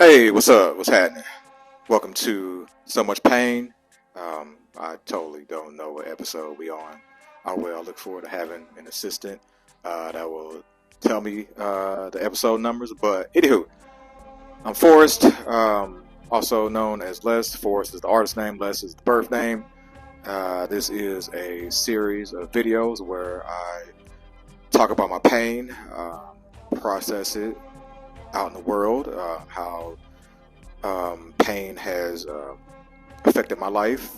Hey, what's up? What's happening? Welcome to So Much Pain. I totally don't know what episode we on. I will look forward to having an assistant that will tell me the episode numbers. But anywho, I'm Forrest, also known as Les. Forrest is the artist name. Les is the birth name. This is a series of videos where I talk about my pain, process it out in the world, how pain has affected my life,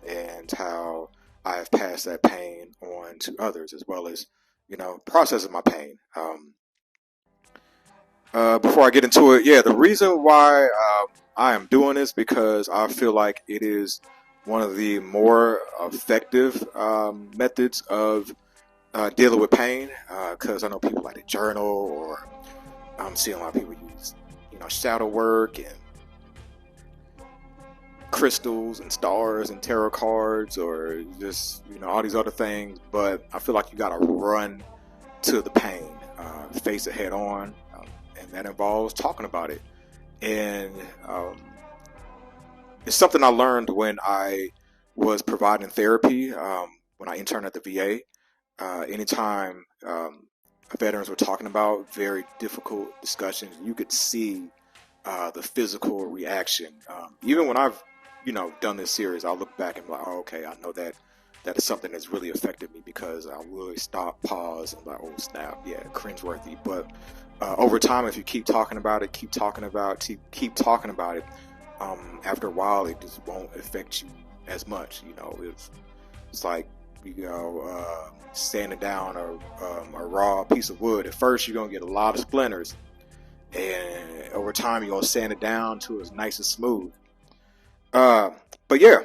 and how I have passed that pain on to others, as well as, processing my pain. Before I get into it, the reason why I am doing this because I feel like it is one of the more effective methods of dealing with pain. Because I know people like to journal, or I'm seeing a lot of people use, shadow work and crystals and stars and tarot cards, or just all these other things. But I feel like you gotta run to the pain, face it head on, and that involves talking about it. And it's something I learned when I was providing therapy, when I interned at the VA. Anytime veterans were talking about very difficult discussions, you could see the physical reaction. Even when I've done this series, I'll look back and be like, oh, okay, I know that is something that's really affected me, because I really stop, pause, and like, oh snap, yeah, cringeworthy. But over time, if you keep talking about it, keep talking about it, after a while, it just won't affect you as much. It's like sanding down a raw piece of wood. At first, you're gonna get a lot of splinters, and over time, you're gonna sand it down to as nice and smooth. But yeah,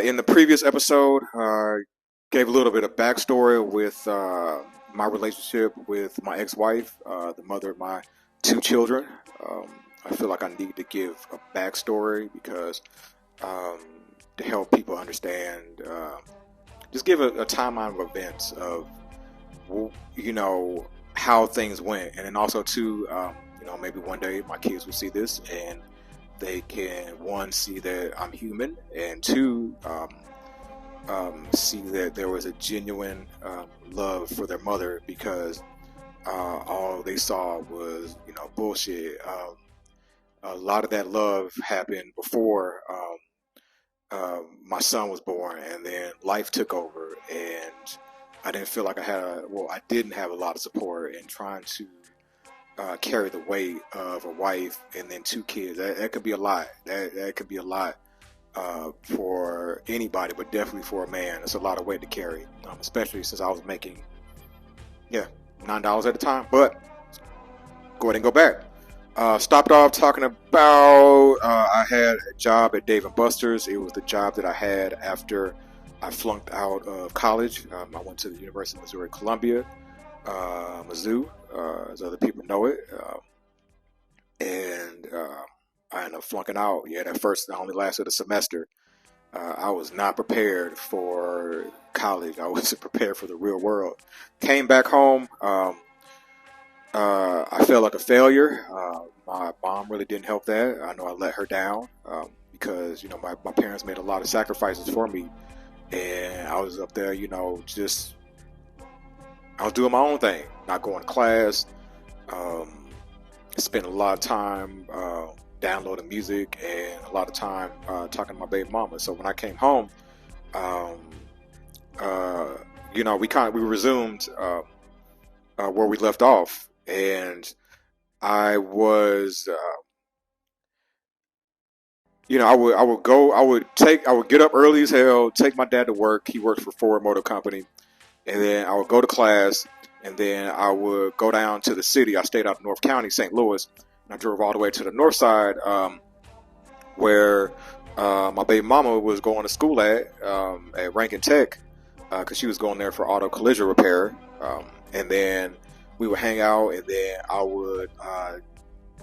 in the previous episode, gave a little bit of backstory with my relationship with my ex-wife, the mother of my two children. I feel like I need to give a backstory because to help people understand, just give a timeline of events of how things went, and then also too, maybe one day my kids will see this and they can, one, see that I'm human, and two, see that there was a genuine love for their mother, because all they saw was bullshit. A lot of that love happened before my son was born, and then life took over, and I didn't feel like I didn't have a lot of support in trying to carry the weight of a wife and then two kids. That could be a lot. That could be a lot for anybody, but definitely for a man. It's a lot of weight to carry, especially since I was making $9 at a time. But go ahead and go back. Stopped off talking about I had a job at Dave & Buster's. It was the job that I had after I flunked out of college. I went to the University of Missouri Columbia, Mizzou, as other people know it, and I ended up flunking out. That first, I only lasted a semester. I was not prepared for college. I wasn't prepared for the real world. Came back home. I felt like a failure. My mom really didn't help that. I know I let her down because my parents made a lot of sacrifices for me, and I was up there, I was doing my own thing, not going to class. Spent a lot of time downloading music, and a lot of time talking to my baby mama. So when I came home, we resumed where we left off, and I was, I would get up early as hell, take my dad to work. He worked for Ford Motor Company. And then I would go to class, and then I would go down to the city. I stayed out in North County, St. Louis, and I drove all the way to the north side, where my baby mama was going to school at Rankin Tech, because she was going there for auto collision repair. And then we would hang out, and then I would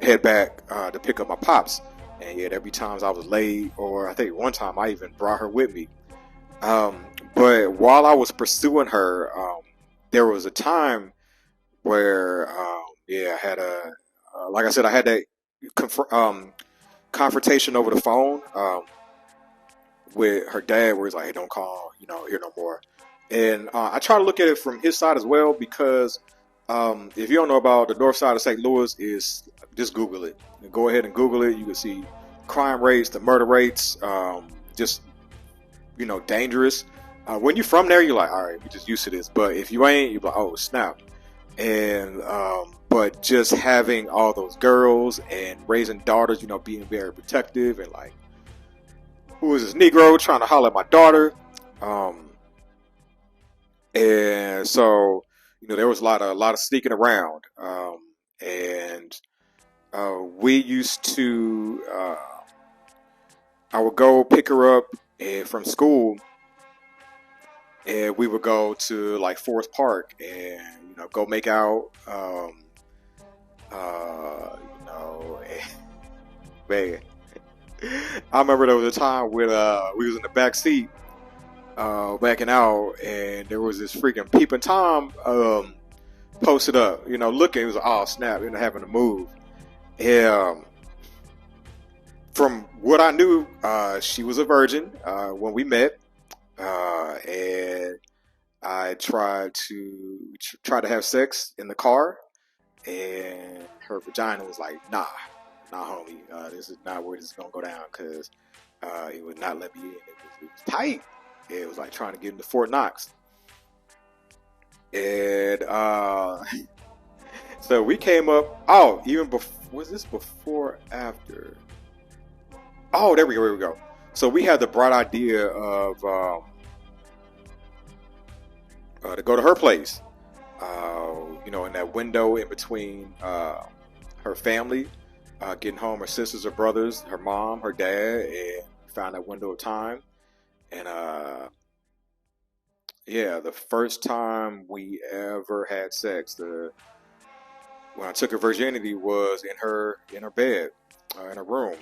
head back to pick up my pops. And yet every time I was late, or I think one time I even brought her with me. But while I was pursuing her, there was a time where, I had a like I said, I had that confrontation over the phone with her dad, where he's like, "Hey, don't call, here no more." And I try to look at it from his side as well, because if you don't know about the north side of St. Louis, is just Google it. Go ahead and Google it. You can see crime rates, the murder rates, just dangerous. When you're from there, you're like, all right, we're just used to this. But if you ain't, you're like, oh snap. And but just having all those girls and raising daughters, being very protective, and like, who is this Negro trying to holler at my daughter? And so, there was a lot of sneaking around. And we used to, I would go pick her up from school, and we would go to like Forest Park and go make out. Man, I remember there was a time when we was in the back seat backing out, and there was this freaking peeping Tom posted up, looking. It was like, oh snap, having to move. And from what I knew, she was a virgin when we met, and I tried to have sex in the car, and her vagina was like, nah, homie, this is not where this is gonna go down, because it would not let me in. It was tight. It was like trying to get into Fort Knox. And so we came up. Oh, even before, was this before or after? Oh, there we go. So we had the bright idea of to go to her place. In that window in between her family, getting home, her sisters or brothers, her mom, her dad, and found that window of time. And the first time we ever had sex, when I took her virginity, was in her bed, in her room.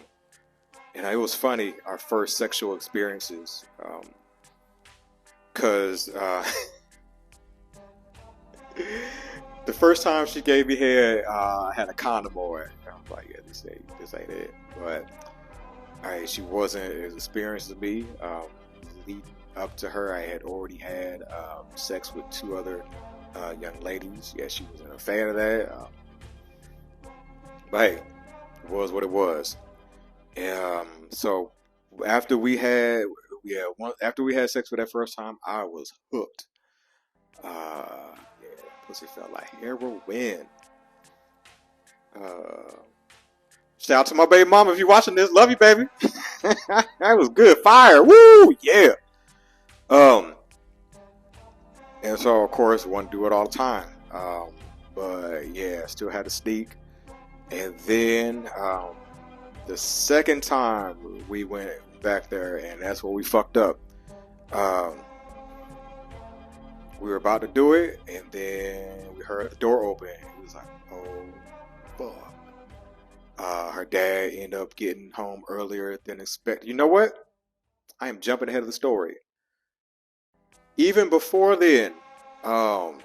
And it was funny, our first sexual experiences, because the first time she gave me head, I had a condom on it. I was like, yeah, this ain't it. But she wasn't as experienced as me. Leading up to her, I had already had sex with two other young ladies. Yeah, she wasn't a fan of that. But hey, it was what it was. So after we had sex for that first time, I was hooked. Pussy felt like heroin. Shout out to my baby mama if you're watching this. Love you, baby. That was good. Fire. Woo! Yeah. And so of course I want to do it all the time. But yeah, still had to sneak. And then the second time we went back there, and that's where we fucked up. We were about to do it, and then we heard the door open. It was like, oh, fuck. Her dad ended up getting home earlier than expected. You know what? I am jumping ahead of the story. Even before then, I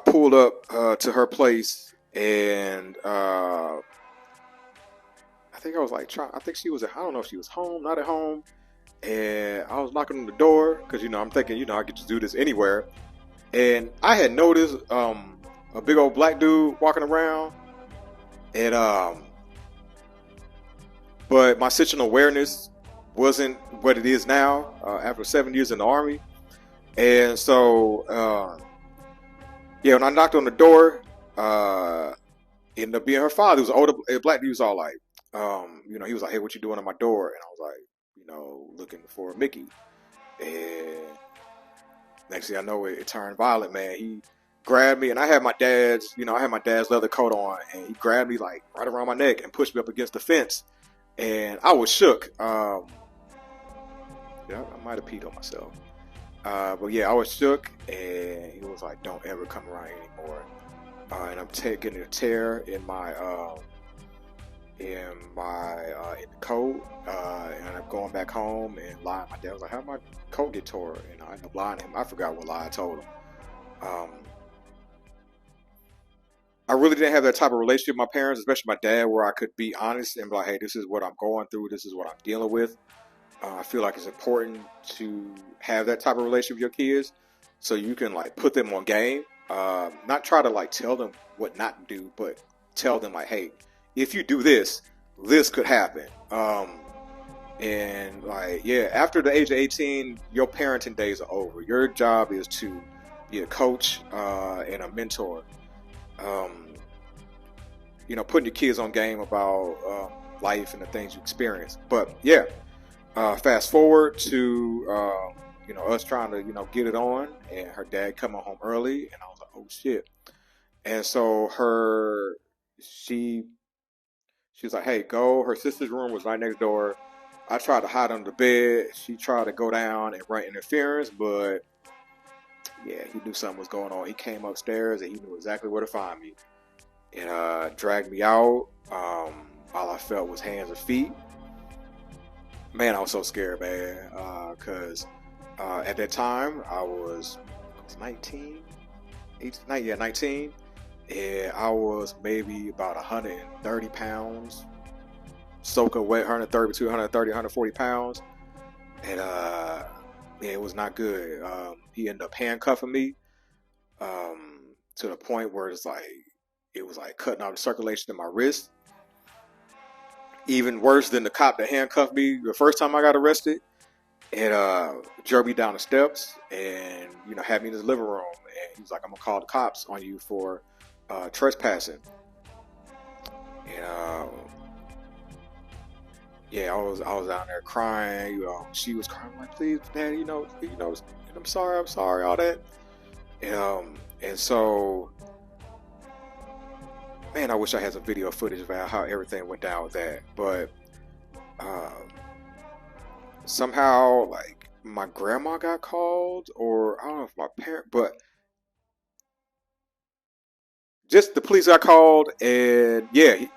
pulled up to her place, and I think I was like, I think she was I don't know if she was home, not at home. And I was knocking on the door because, I'm thinking, I could just do this anywhere. And I had noticed a big old black dude walking around. And but my situational awareness wasn't what it is now after 7 years in the Army. And so, when I knocked on the door, ended up being her father. He was an older black dude. He was all like, he was like, hey, what you doing on my door? And I was like, looking for Mickey. And next thing I know, it turned violent, man. He grabbed me, and I had my dad's leather coat on, and he grabbed me like right around my neck and pushed me up against the fence. And I was shook. I might have peed on myself. But yeah, I was shook, and he was like, don't ever come around here anymore. And I'm taking a tear in my in the coat, and I'm going back home and lying. My dad was like, how did my coat get tore? And I ended up lying to him. I forgot what lie I told him. I really didn't have that type of relationship with my parents, especially my dad, where I could be honest and be like, hey, this is what I'm going through. This is what I'm dealing with. I feel like it's important to have that type of relationship with your kids so you can like put them on game. Not try to like tell them what not to do, but tell them like, hey, if you do this, this could happen. And like, yeah, after the age of 18, your parenting days are over. Your job is to be a coach and a mentor. Um, putting your kids on game about life and the things you experience. But yeah, fast forward to us trying to get it on, and her dad coming home early, and I was like, oh shit. And so she was like, hey, go. Her sister's room was right next door. I tried to hide under the bed. She tried to go down and run interference, but yeah, he knew something was going on. He came upstairs and he knew exactly where to find me, and dragged me out. All I felt was hands and feet. Man, I was so scared, man, because at that time I was 19, 19, and I was maybe about 130 pounds, soaking wet, 130 to 130, 140 pounds, and yeah, it was not good. He ended up handcuffing me to the point where it was like cutting off the circulation in my wrist. Even worse than the cop that handcuffed me the first time I got arrested. And jerked me down the steps and had me in his living room. And he was like, I'm gonna call the cops on you for trespassing. And yeah, I was down there crying. She was crying like, please, Daddy, I'm sorry, all that. And so, man, I wish I had some video footage about how everything went down with that. But somehow, like, my grandma got called, or I don't know if my parent, but just the police got called, and yeah, he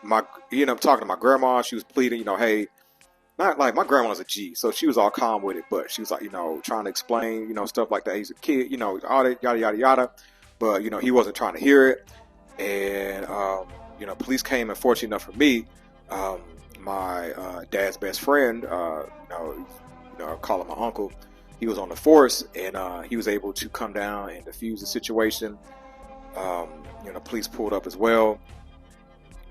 ended up talking to my grandma. She was pleading, hey, not like my grandma's a G, so she was all calm with it, but she was like, trying to explain, stuff like that. He's a kid, all that, yada yada yada, but he wasn't trying to hear it, and police came, and fortunate enough for me, my dad's best friend, I call him my uncle. He was on the force, and he was able to come down and defuse the situation. Police pulled up as well.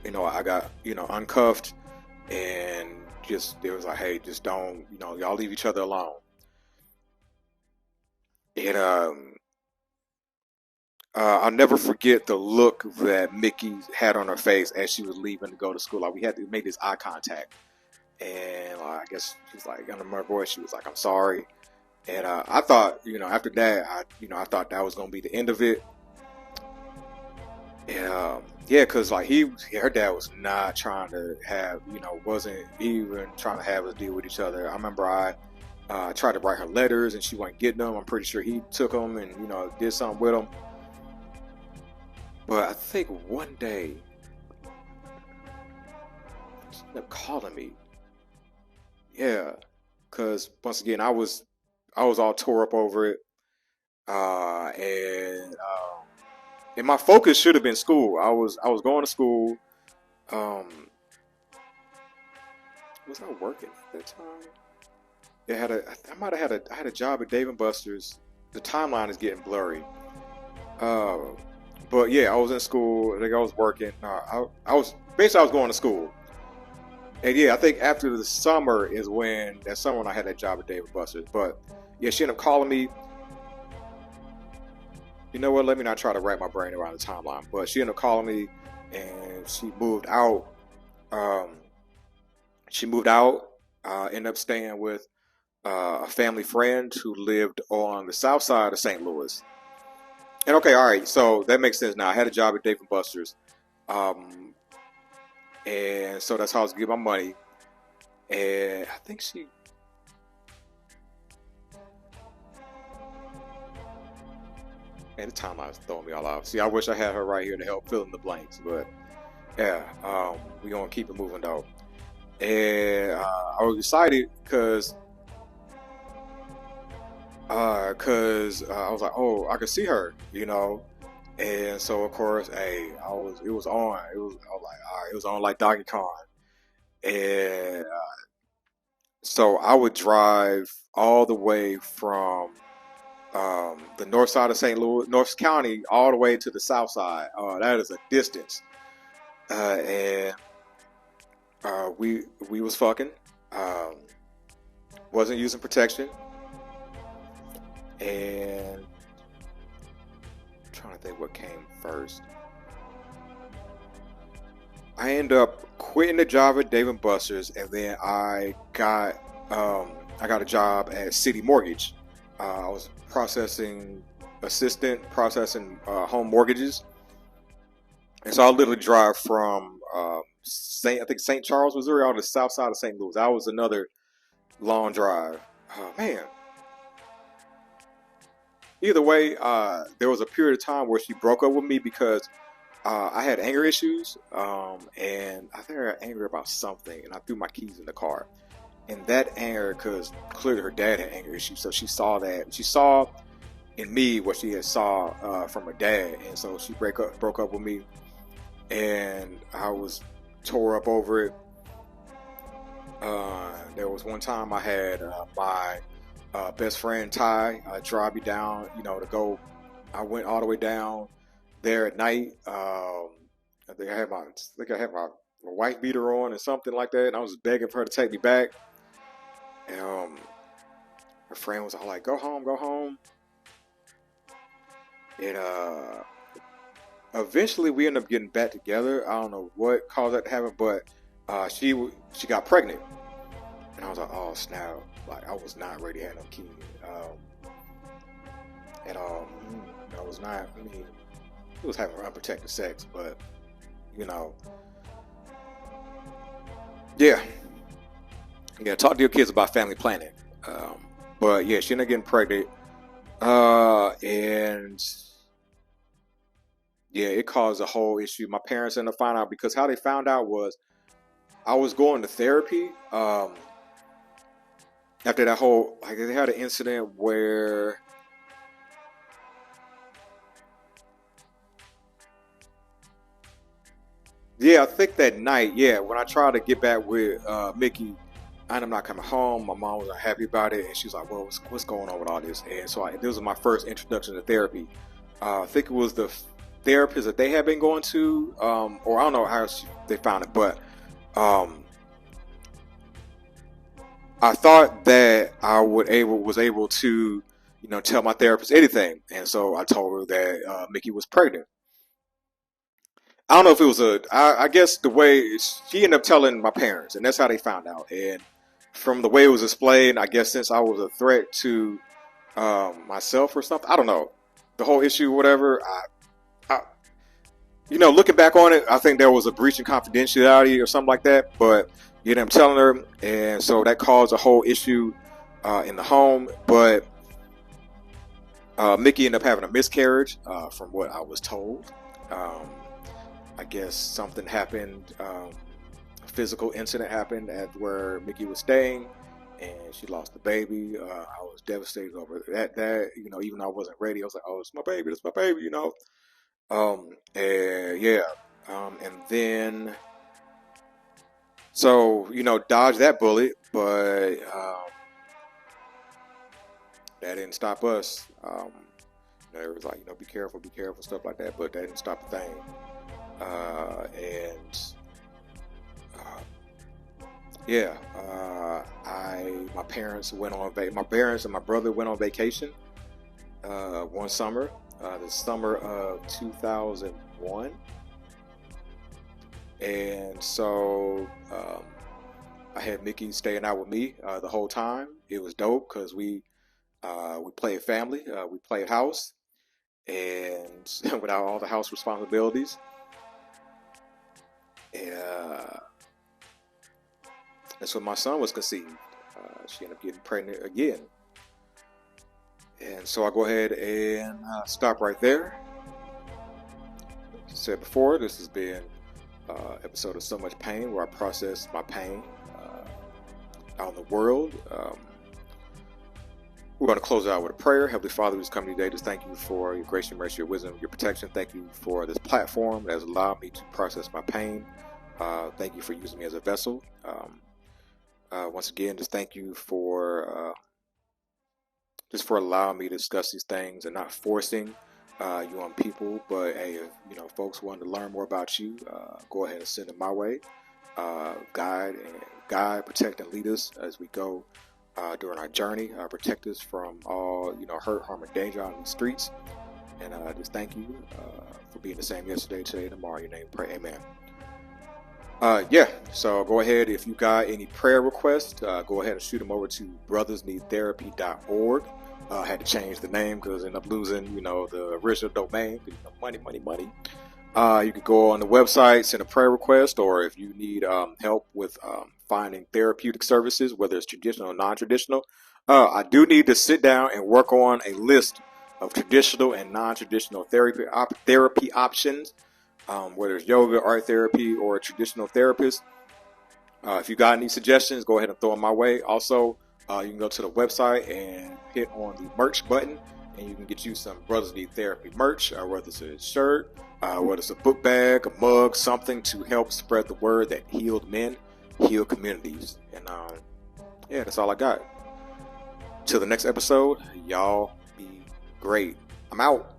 I got uncuffed, and just it was like, hey, just don't y'all leave each other alone. And I'll never forget the look that Mickey had on her face as she was leaving to go to school. Like, we had to make this eye contact, and I guess she was like, under my voice, she was like, I'm sorry. And I thought, after that, I thought that was gonna be the end of it. And yeah, cause like her dad was not trying to have, wasn't even trying to have us deal with each other. I remember I tried to write her letters, and she wasn't getting them. I'm pretty sure he took them and did something with them. But I think one day she ended up calling me. Yeah, cause once again I was all tore up over it, and my focus should have been school. I was going to school. Was I working at that time? I might have had I had a job at Dave and Buster's. The timeline is getting blurry. But yeah, I was in school. I think I was working. I was going to school. And yeah, I think after the summer is when I had that job at Dave and Buster's. But yeah, she ended up calling me. You know what? Let me not try to wrap my brain around the timeline. But she ended up calling me, and she moved out. Ended up staying with a family friend who lived on the south side of St. Louis. And okay, all right, so that makes sense now. I had a job at Dave and Buster's, and so that's how I was getting my money. And I think and the timeline's throwing me all off. See, I wish I had her right here to help fill in the blanks, but yeah, we gonna keep it moving though. And I was excited because I was like, oh, I could see her, And so of course, hey, it was on. It was I was like, all right, it was on like Donkey Kong. And so I would drive all the way from the north side of St. Louis, North County, all the way to the south side. That is a distance. And we was fucking. Um, wasn't using protection. And I'm trying to think what came first. I ended up quitting the job at Dave & Buster's, and then I got a job at City Mortgage. I was assistant processing home mortgages, and so I literally drive from St. Charles, Missouri, on the south side of St. Louis. That was another long drive. Oh man. Either way, there was a period of time where she broke up with me because I had anger issues, and I think I got angry about something, and I threw my keys in the car. And that anger, because clearly her dad had anger issues, so she saw that. She saw in me what she had saw from her dad, and so she broke up with me, and I was tore up over it. There was one time I had my best friend Ty drive me down, to go. I went all the way down there at night. I think I had my wife beater on or something like that, and I was begging for her to take me back. And her friend was all like, "Go home, go home." And eventually we ended up getting back together. I don't know what caused that to happen, but she got pregnant, and I was like, "Oh snap!" Like I was not ready to have no kid at all. I was not. I mean, it was having unprotected sex, but yeah. Talk to your kids about family planning. But yeah, she ended up getting pregnant, and yeah, it caused a whole issue. My parents ended up finding out because how they found out was I was going to therapy. After that whole, like, they had an incident where yeah, I think that night, yeah, when I tried to get back with Mickey, and I'm not coming home. My mom was not happy about it, and she was like, "Well, what's going on with all this?" And so this was my first introduction to therapy. I think it was the therapist that they had been going to, or I don't know how they found it, but I thought that I was able to, tell my therapist anything, and so I told her that Mickey was pregnant. I don't know if it was I guess the way she ended up telling my parents, and that's how they found out. And from the way it was explained, I guess since I was a threat to myself or something, I don't know, the whole issue, whatever. Looking back on it, I think there was a breach in confidentiality or something like that. But I'm telling her, and so that caused a whole issue in the home. But Mickey ended up having a miscarriage, from what I was told. I guess something happened. A physical incident happened at where Mickey was staying, and she lost the baby. I was devastated over that. Even though I wasn't ready, I was like, "Oh, it's my baby! It's my baby!" And yeah, and then so dodged that bullet, but that didn't stop us. It was like, be careful, stuff like that, but that didn't stop a thing. My parents and my brother went on vacation one summer, the summer of 2001, and so I had Mickey staying out with me the whole time. It was dope because we played family, we played house, and without all the house responsibilities. And so my son was conceived. She ended up getting pregnant again. And so I go ahead and stop right there. As I said before, this has been an episode of So Much Pain, where I process my pain out in the world. We're going to close out with a prayer. Heavenly Father, we just come today to thank you for your grace, your mercy, your wisdom, your protection. Thank you for this platform that has allowed me to process my pain. Thank you for using me as a vessel. Once again, just thank you for allowing me to discuss these things and not forcing you on people. But hey, if folks want to learn more about you, go ahead and send them my way. Guide, protect, and lead us as we go during our journey. Protect us from all hurt, harm, and danger on the streets. And just thank you for being the same yesterday, today, and tomorrow. In your name, pray, amen. So go ahead, if you got any prayer requests, go ahead and shoot them over to BrothazNeedTherapy.org. I had to change the name because I ended up losing, the original domain. Money. You could go on the website, send a prayer request, or if you need help with finding therapeutic services, whether it's traditional or non-traditional, I do need to sit down and work on a list of traditional and non-traditional therapy options, whether it's yoga, art therapy, or a traditional therapist. If you got any suggestions, go ahead and throw them my way. Also, you can go to the website and hit on the merch button, and you can get you some Brothers Need Therapy merch, whether it's a shirt, whether it's a book bag, a mug, something to help spread the word that healed men heal communities. And that's all I got. Till the next episode, y'all be great. I'm out.